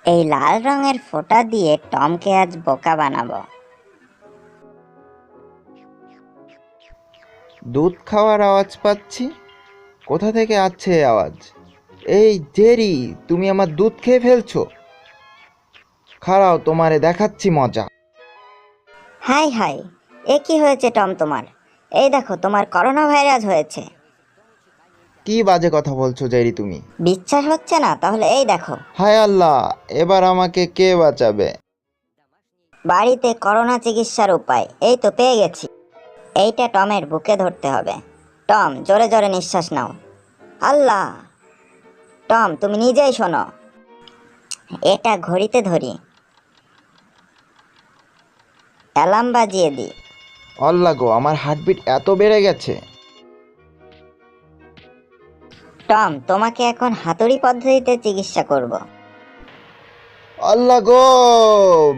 এই লাল রঙের ফোঁটা দিয়ে টমকে আজ বোকা বানাবো। দুধ খাওয়ার আওয়াজ পাচ্ছি। কোথা থেকে আসছে এই আওয়াজ? এই জেরি, তুমি আমার দুধ খেয়ে ফেলছো। খাড়াও, তোমারে দেখাচ্ছি মজা। হাই হাই, এ কি হয়েছে টম তোমার? এই দেখো, তোমার করোনা ভাইরাস হয়েছে। কি বাজে কথা বলছো জেরি তুমি? বিশ্বাস হচ্ছে না? তাহলে এই দেখো, হায় আল্লাহ, এবার আমাকে কে বাঁচাবে? বাড়িতে করোনা চিকিৎসার উপায় এই তো পেয়ে গেছি। এইটা টমের বুকে ধরতে হবে। টম, জোরে জোরে নিঃশ্বাস নাও। আল্লাহ! টম, তুমি নিজেই শোনো। এটা ঘড়িতে ধরি, অ্যালার্ম বাজিয়ে দিই। আল্লাহ গো, আমার হার্টবিট এত বেড়ে গেছে। টম, তোমাকে এখন হাতুড়ি পদ্ধতিতে চিকিৎসা করব। আল্লাহ গো,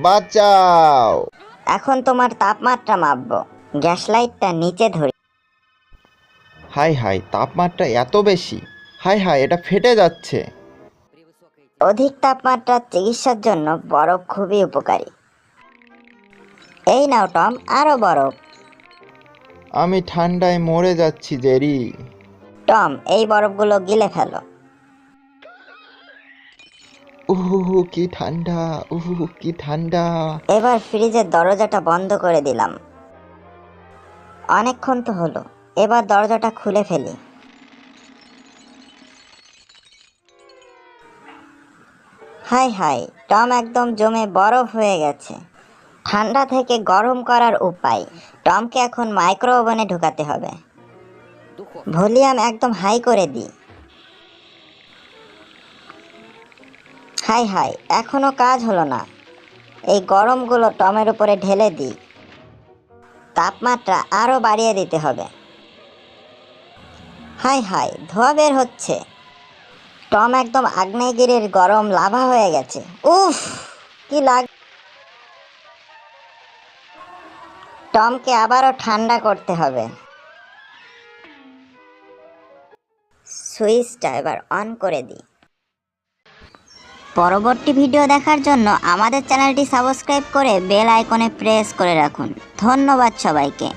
বাঁচাও। এখন তোমার তাপমাত্রা মাপবো। গ্যাস লাইটটা নিচে ধরি। হাই হাই, তাপমাত্রা এত বেশি। হাই হাই, এটা ফেটে যাচ্ছে। অধিক তাপমাত্রার চিকিৎসার জন্য বরফ খুবই উপকারী। এই নাও টম, আরো বরফ। আমি ঠান্ডায় মরে যাচ্ছি জেরি। টম, এই বরফগুলো গিলে ফেলো। উহু, কি ঠান্ডা। উহু, কি ঠান্ডা। এবার ফ্রিজের দরজাটা বন্ধ করে দিলাম। অনেকক্ষণ তো হলো, এবার দরজাটা খুলে ফেলি। হাই হাই, টম একদম জমে বরফ হয়ে গেছে। ঠান্ডা থেকে গরম করার উপায়। টমকে এখন মাইক্রো ওভেনে ঢুকাতে হবে। ভলিউম একদম হাই করে দিই। হাই হাই, এখনো কাজ হলো না। এই গরমগুলো টমের উপরে ঢেলে দিই। তাপমাত্রা আরো বাড়িয়ে দিতে হবে। হাই হাই, ধোঁয়া বের হচ্ছে। টম একদম আগ্নেয়গিরির গরম লাভা হয়ে গেছে। উফ, কি লাগ। টমকে আবারও ঠান্ডা করতে হবে। সুইচটা এবার অন করে দিই। পরবর্তী ভিডিও দেখার জন্য আমাদের চ্যানেলটি সাবস্ক্রাইব করে বেল আইকনে প্রেস করে রাখুন। ধন্যবাদ সবাইকে।